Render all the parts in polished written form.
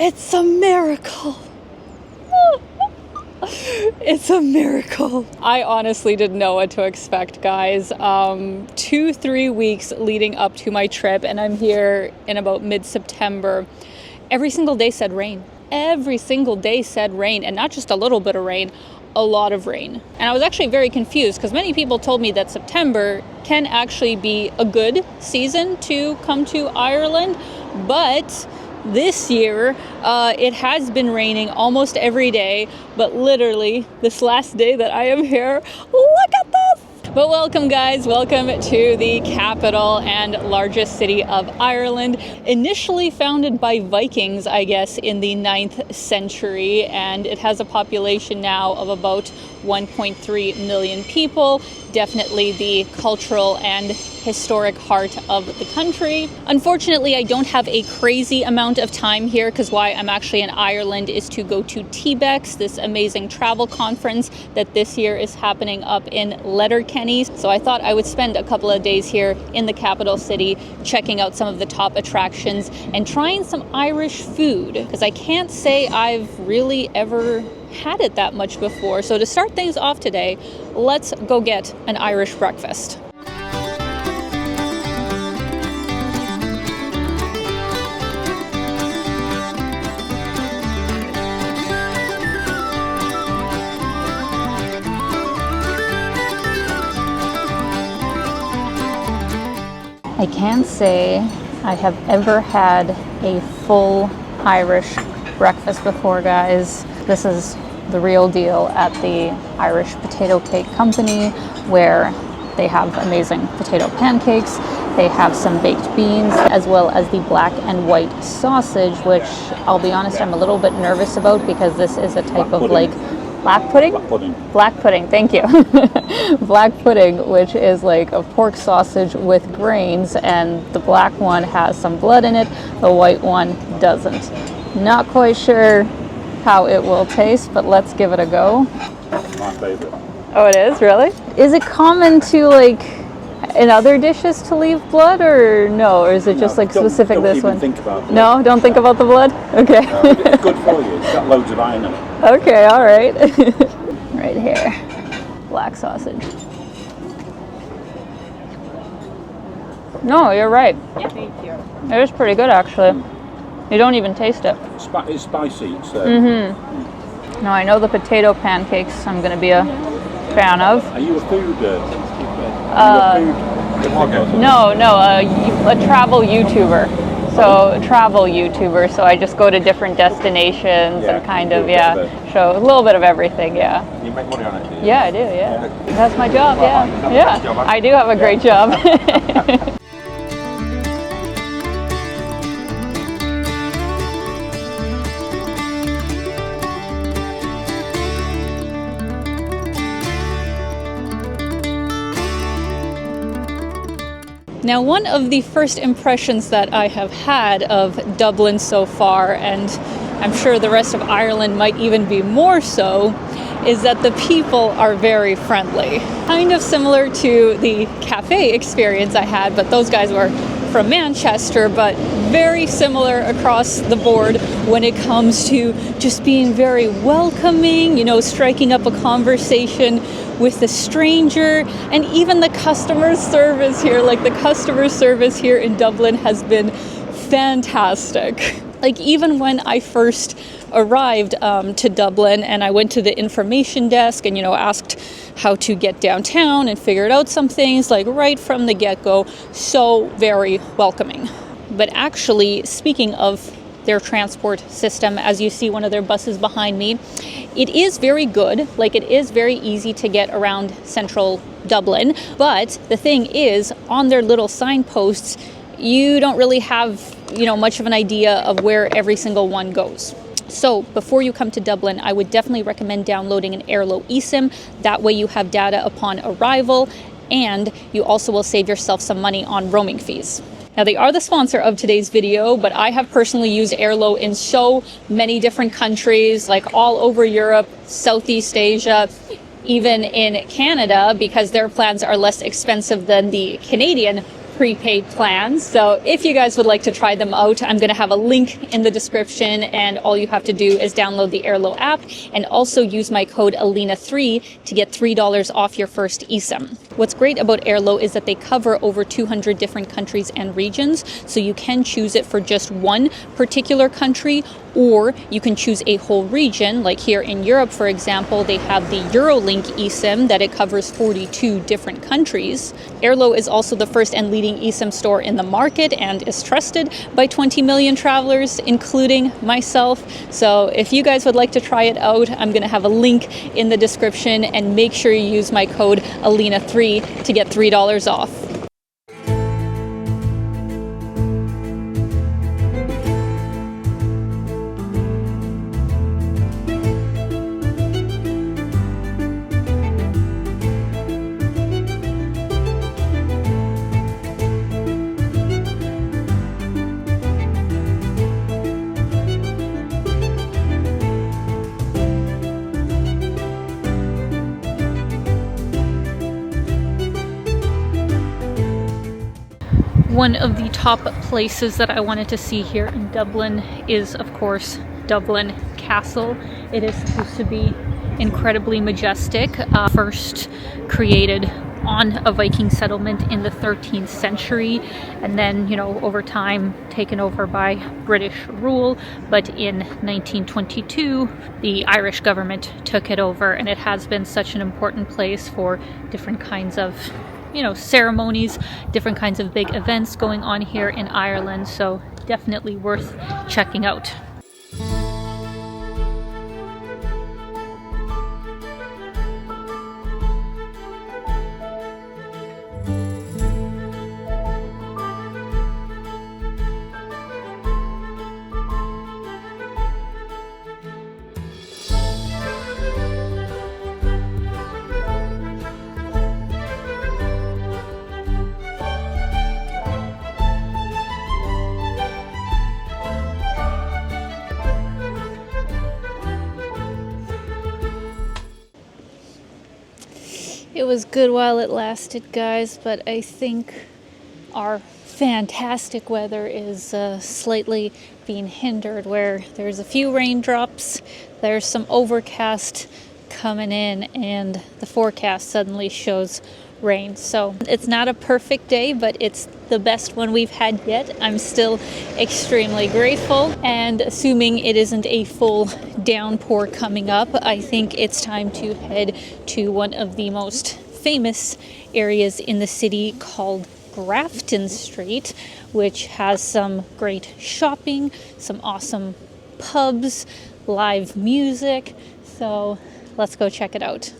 It's a miracle. It's a miracle. I honestly didn't know what to expect, guys. 2-3 weeks leading up to my trip, and I'm here in about mid-September. Every single day said rain. Every single day said rain, and not just a little bit of rain, a lot of rain. And I was actually very confused because many people told me that September can actually be a good season to come to Ireland, but this year, it has been raining almost every day, but literally this last day that I am here, look at this! But welcome, guys. Welcome to the capital and largest city of Ireland. Initially founded by Vikings, I guess, in the 9th century, and it has a population now of about 1.3 million people. Definitely the cultural and historic heart of the country. Unfortunately, I don't have a crazy amount of time here because why I'm actually in Ireland is to go to TBEX, this amazing travel conference that this year is happening up in Letterkenny. So I thought I would spend a couple of days here in the capital city checking out some of the top attractions and trying some Irish food because I can't say I've really ever had it that much before. So to start things off today, let's go get an Irish breakfast. I can't say I have ever had a full Irish breakfast before, guys. This is the real deal at the Irish Potato Cake Company, where they have amazing potato pancakes. They have some baked beans, as well as the black and white sausage, which I'll be honest, I'm a little bit nervous about because this is a type of like black pudding? Black pudding. Black pudding, thank you. Black pudding, which is like a pork sausage with grains, and the black one has some blood in it, the white one doesn't. Not quite sure how it will taste, but let's give it a go. My favorite. Oh, it is? Really? Is it common to like in other dishes to leave blood, or no? Or is it just like specific don't this even one? Think about blood. No, don't think about the blood? Okay. It's good for you. It's got loads of iron in it. Okay, all right. Right here. Black sausage. No, you're right. Yeah, thank you. It is pretty good, actually. You don't even taste it. It's spicy. It's, No, I know the potato pancakes I'm going to be a fan of. Are you a food? No, a travel YouTuber. So, a travel YouTuber. So I just go to different destinations and kind of, show a little bit of everything, yeah. You make money on it, do you? Yeah, I do, yeah. That's my job, yeah. Yeah, I do have a great job. Now, one of the first impressions that I have had of Dublin so far, and I'm sure the rest of Ireland might even be more so, is that the people are very friendly. Kind of similar to the cafe experience I had, but those guys were from Manchester, but very similar across the board when it comes to just being very welcoming, you know, striking up a conversation with a stranger, and even the customer service here, like the customer service here in Dublin has been fantastic. Like even when I first arrived to Dublin and I went to the information desk and, you know, asked how to get downtown and figured out some things, like right from the get-go, so very welcoming. But actually, speaking of their transport system, as you see one of their buses behind me, it is very good. Like it is very easy to get around central Dublin. But the thing is, on their little signposts, you don't really have, you know, much of an idea of where every single one goes. So before you come to Dublin, I would definitely recommend downloading an Airlo eSIM. That way you have data upon arrival, and you also will save yourself some money on roaming fees. Now, they are the sponsor of today's video, but I have personally used Airlo in so many different countries, like all over Europe, Southeast Asia, even in Canada, because their plans are less expensive than the Canadian prepaid plans. So if you guys would like to try them out, I'm going to have a link in the description, and all you have to do is download the Airlo app and also use my code Alina3 to get $3 off your first eSIM. What's great about Airlo is that they cover over 200 different countries and regions, so you can choose it for just one particular country, or you can choose a whole region. Like here in Europe, for example, they have the Eurolink eSIM that it covers 42 different countries. Airlo is also the first and leading eSIM store in the market and is trusted by 20 million travelers, including myself. So if you guys would like to try it out, I'm going to have a link in the description, and make sure you use my code Alina3 to get $3 off. One of the top places that I wanted to see here in Dublin is, of course, Dublin Castle. It is supposed to be incredibly majestic, first created on a Viking settlement in the 13th century, and then, you know, over time taken over by British rule. But in 1922, the Irish government took it over, and it has been such an important place for different kinds of, you know, ceremonies, different kinds of big events going on here in Ireland. So definitely worth checking out. It was good while it lasted, guys, but I think our fantastic weather is slightly being hindered, where there's a few raindrops, there's some overcast coming in, and the forecast suddenly shows rain. So it's not a perfect day, but it's the best one we've had yet. I'm still extremely grateful, and assuming it isn't a full downpour coming up, I think it's time to head to one of the most famous areas in the city called Grafton Street, which has some great shopping, some awesome pubs, live music. So let's go check it out.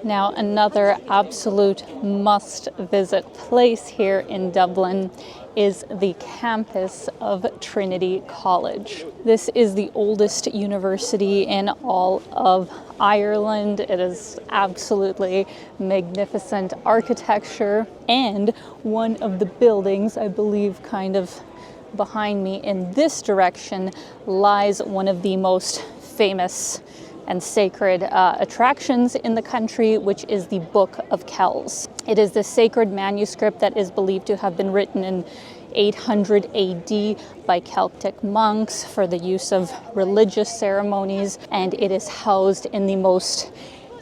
Now, another absolute must-visit place here in Dublin is the campus of Trinity College. This is the oldest university in all of Ireland. It is absolutely magnificent architecture, and one of the buildings, I believe kind of behind me in this direction, lies one of the most famous and sacred attractions in the country, which is the Book of Kells. It is the sacred manuscript that is believed to have been written in 800 AD by Celtic monks for the use of religious ceremonies, and it is housed in the most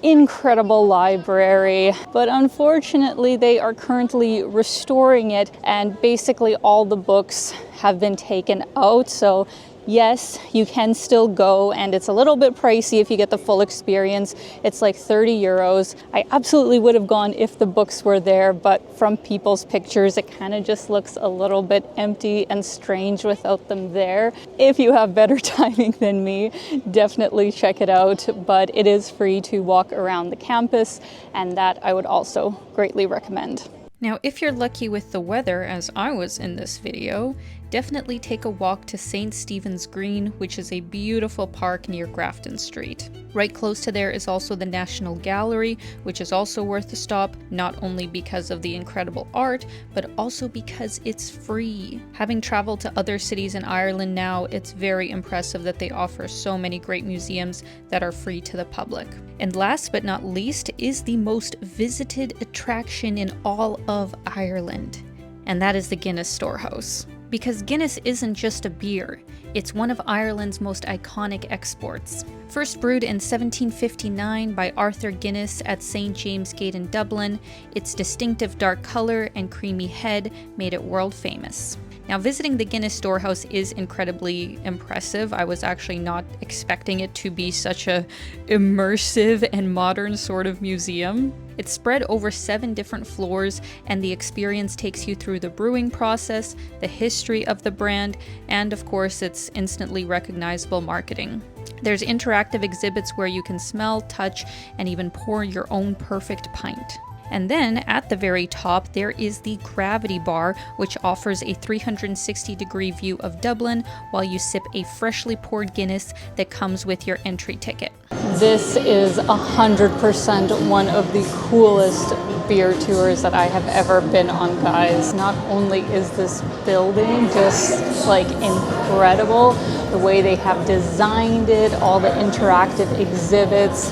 incredible library. But unfortunately, they are currently restoring it, and basically all the books have been taken out, so Yes, you can still go, and it's a little bit pricey if you get the full experience. It's like 30 euros. I absolutely would have gone if the books were there, but from people's pictures, it kind of just looks a little bit empty and strange without them there. If you have better timing than me, definitely check it out, but it is free to walk around the campus, and that I would also greatly recommend. Now, if you're lucky with the weather, as I was in this video, definitely take a walk to St. Stephen's Green, which is a beautiful park near Grafton Street. Right close to there is also the National Gallery, which is also worth a stop, not only because of the incredible art, but also because it's free. Having traveled to other cities in Ireland now, it's very impressive that they offer so many great museums that are free to the public. And last but not least is the most visited attraction in all of Ireland, and that is the Guinness Storehouse. Because Guinness isn't just a beer, it's one of Ireland's most iconic exports. First brewed in 1759 by Arthur Guinness at St. James Gate in Dublin, its distinctive dark color and creamy head made it world famous. Now, visiting the Guinness Storehouse is incredibly impressive. I was actually not expecting it to be such a immersive and modern sort of museum. It's spread over 7 different floors, and the experience takes you through the brewing process, the history of the brand, and of course its instantly recognizable marketing. There's interactive exhibits where you can smell, touch, and even pour your own perfect pint. And then at the very top, there is the Gravity Bar, which offers a 360-degree view of Dublin while you sip a freshly poured Guinness that comes with your entry ticket. This is 100% one of the coolest beer tours that I have ever been on, guys. Not only is this building just like incredible, the way they have designed it, all the interactive exhibits,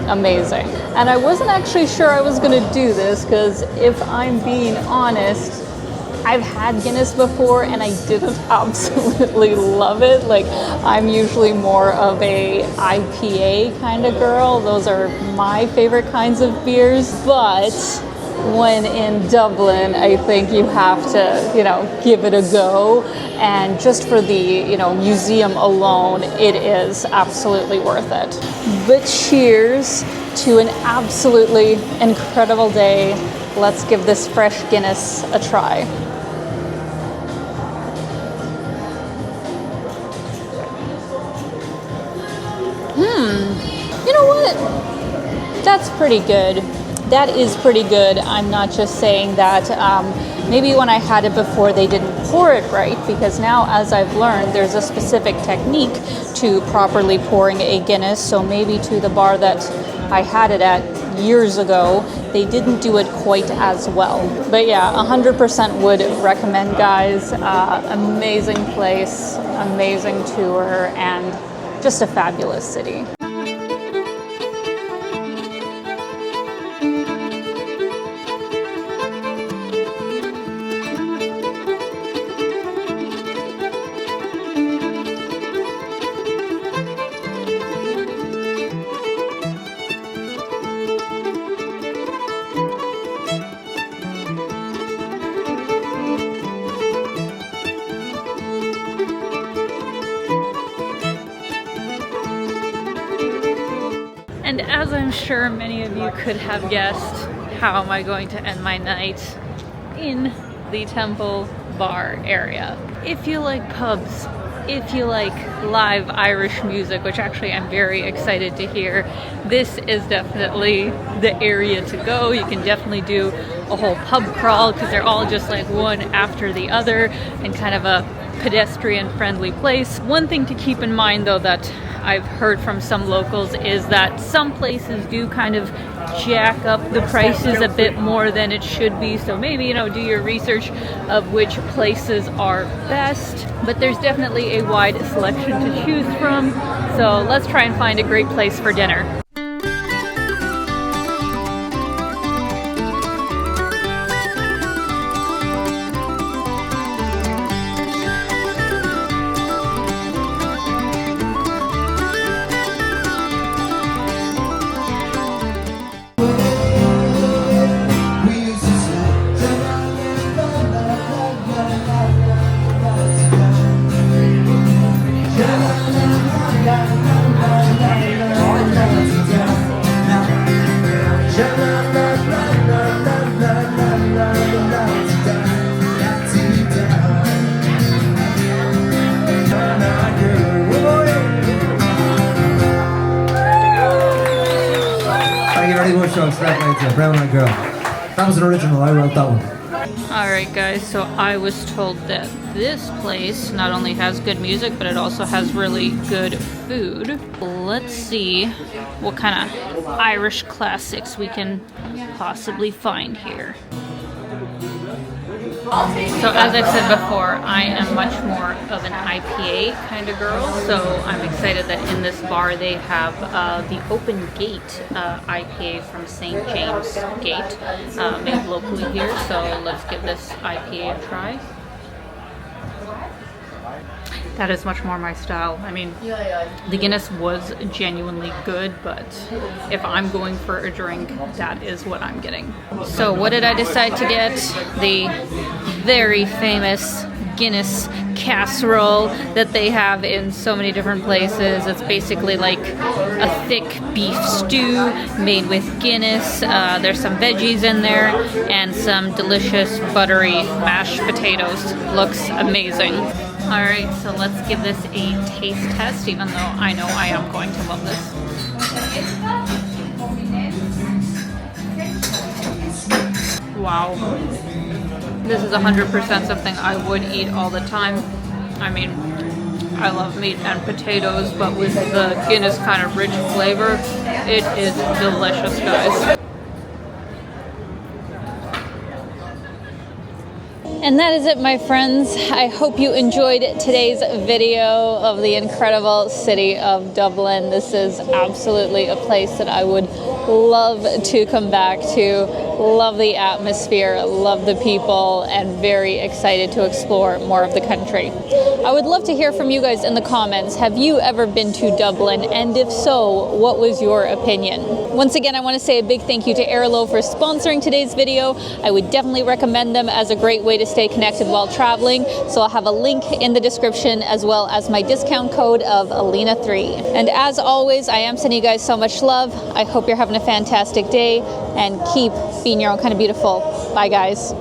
amazing. And I wasn't actually sure I was going to do this because if I'm being honest, I've had Guinness before and I didn't absolutely love it. Like, I'm usually more of a IPA kind of girl. Those are my favorite kinds of beers. But when in Dublin, I think you have to, give it a go. And just for the, museum alone, it is absolutely worth it. But cheers to an absolutely incredible day. Let's give this fresh Guinness a try. You know what? That's pretty good. That is pretty good. I'm not just saying that. Maybe when I had it before, they didn't pour it right, because now, as I've learned, there's a specific technique to properly pouring a Guinness. So maybe to the bar that I had it at years ago, they didn't do it quite as well. But yeah, 100% would recommend, guys. Amazing place, amazing tour, and just a fabulous city. And as I'm sure many of you could have guessed, how am I going to end my night? In the Temple Bar area. If you like pubs, if you like live Irish music, which actually I'm very excited to hear, this is definitely the area to go. You can definitely do a whole pub crawl because they're all just like one after the other and kind of a pedestrian friendly place. One thing to keep in mind though that I've heard from some locals is that some places do kind of jack up the prices a bit more than it should be. So maybe, do your research of which places are best. But there's definitely a wide selection to choose from. So let's try and find a great place for dinner. Thanks for that, mate. Brown Eyed Girl. That was an original. I wrote that one. Alright guys, so I was told that this place not only has good music, but it also has really good food. Let's see what kind of Irish classics we can possibly find here. So as I've said before, I am much more of an IPA kind of girl, so I'm excited that in this bar they have the Open Gate IPA from St. James Gate, made locally here, so let's give this IPA a try. That is much more my style. I mean, the Guinness was genuinely good, but if I'm going for a drink, that is what I'm getting. So what did I decide to get? The very famous Guinness casserole that they have in so many different places. It's basically like a thick beef stew made with Guinness. There's some veggies in there and some delicious buttery mashed potatoes. Looks amazing. Alright, so let's give this a taste test, even though I know I am going to love this. Wow. This is 100% something I would eat all the time. I mean, I love meat and potatoes, but with the Guinness kind of rich flavor, it is delicious, guys. And that is it, my friends. I hope you enjoyed today's video of the incredible city of Dublin. This is absolutely a place that I would love to come back to. Love the atmosphere, love the people, and very excited to explore more of the country. I would love to hear from you guys in the comments. Have you ever been to Dublin? And if so, what was your opinion? Once again, I want to say a big thank you to Airlo for sponsoring today's video. I would definitely recommend them as a great way to stay connected while traveling. So I'll have a link in the description, as well as my discount code of Alina3. And as always, I am sending you guys so much love. I hope you're having a fantastic day, and keep being your own kind of beautiful. Bye, guys.